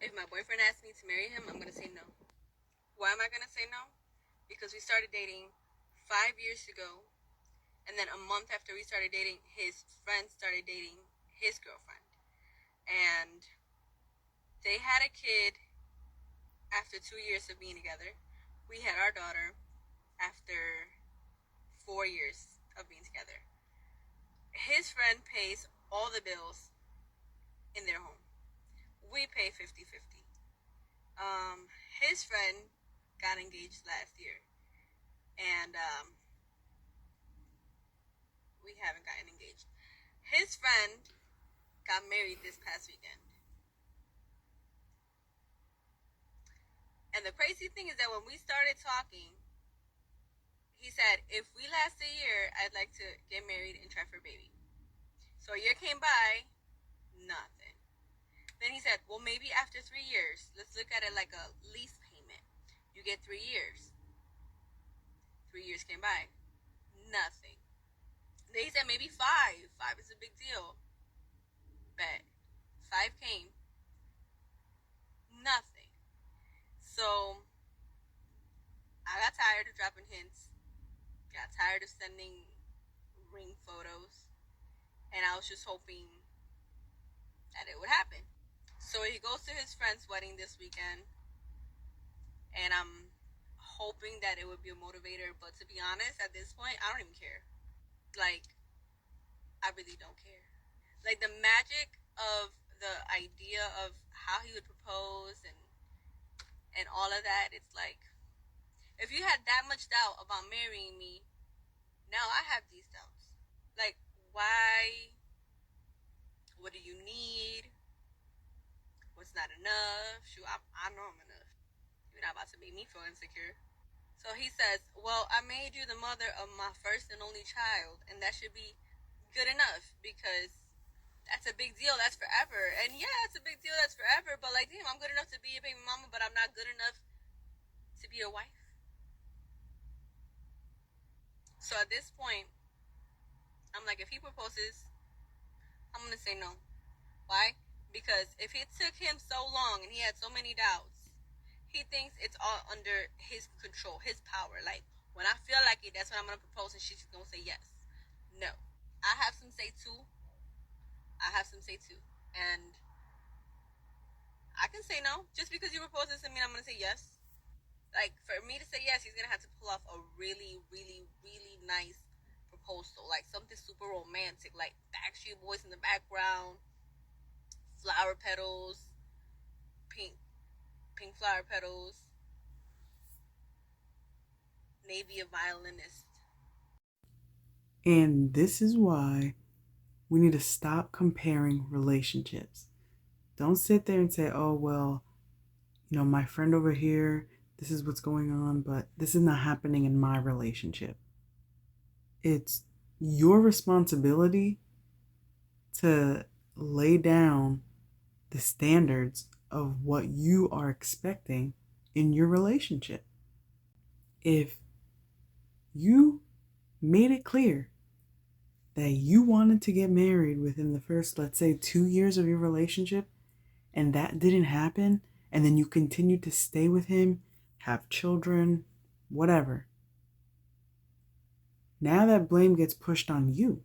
If my boyfriend asks me to marry him, I'm going to say no. Why am I going to say no? Because we started dating 5 years ago, and then a month after we started dating, his friend started dating his girlfriend. And they had a kid after 2 years of being together. We had our daughter after 4 years of being together. His friend pays all the bills in their home. We pay 50-50. His friend got engaged last year, and we haven't gotten engaged. His friend got married this past weekend. And the crazy thing is that when we started talking, he said, if we last a year, I'd like to get married and try for a baby. So a year came by, nothing. Then he said, well, maybe after 3 years, let's look at it like a lease payment. You get 3 years. 3 years came by, nothing. Then he said, maybe 5. 5 is a big deal. Bet. 5 came, nothing. So I got tired of dropping hints, got tired of sending ring photos, and I was just hoping that it would happen. So he goes to his friend's wedding this weekend, and I'm hoping that it would be a motivator, but to be honest, at this point, I don't even care. Like, I really don't care. Like, the magic of the idea of how he would propose and all of that, it's like, if you had that much doubt about marrying me, now I have these doubts. Like, why? What do you need? What's not enough? Shoot, I know I'm enough. You're not about to make me feel insecure. So he says, well, I made you the mother of my first and only child, and that should be good enough because that's a big deal. That's forever. And yeah, it's a big deal. That's forever. But like, damn, I'm good enough to be a baby mama, but I'm not good enough to be a wife. So at this point, I'm like, if he proposes, I'm going to say no. Why? Because if it took him so long and he had so many doubts, he thinks it's all under his control, his power. Like, when I feel like it, that's when I'm going to propose and she's just going to say yes. No. I have some say too. I have some say too. And I can say no. Just because you propose doesn't mean I'm going to say yes. Like, for me to say yes, he's going to have to pull off a really, really, really nice proposal. Like, something super romantic. Like, Backstreet Boys in the background, flower petals, pink flower petals, maybe a violinist. And this is why we need to stop comparing relationships. Don't sit there and say, oh, well, my friend over here, this is what's going on, but this is not happening in my relationship. It's your responsibility to lay down the standards of what you are expecting in your relationship. If you made it clear that you wanted to get married within the first, let's say, 2 years of your relationship, and that didn't happen, and then you continued to stay with him, have children, whatever, now that blame gets pushed on you.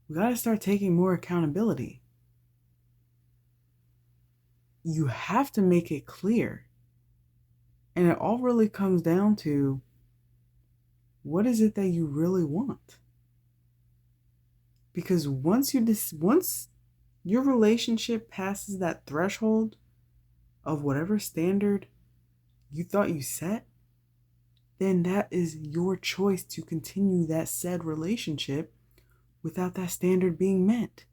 We got to start taking more accountability. You have to make it clear. And it all really comes down to, what is it that you really want? Because once your relationship passes that threshold of whatever standard you thought you set, then that is your choice to continue that said relationship without that standard being met.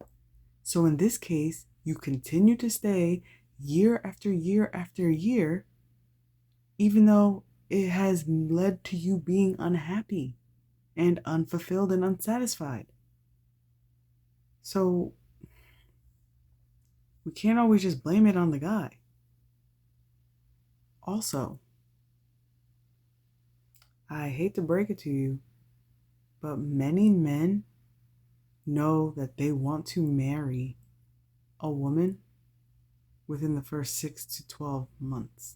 So in this case, you continue to stay year after year after year, even though it has led to you being unhappy and unfulfilled and unsatisfied. So we can't always just blame it on the guy. Also, I hate to break it to you, but many men know that they want to marry a woman within the first 6 to 12 months.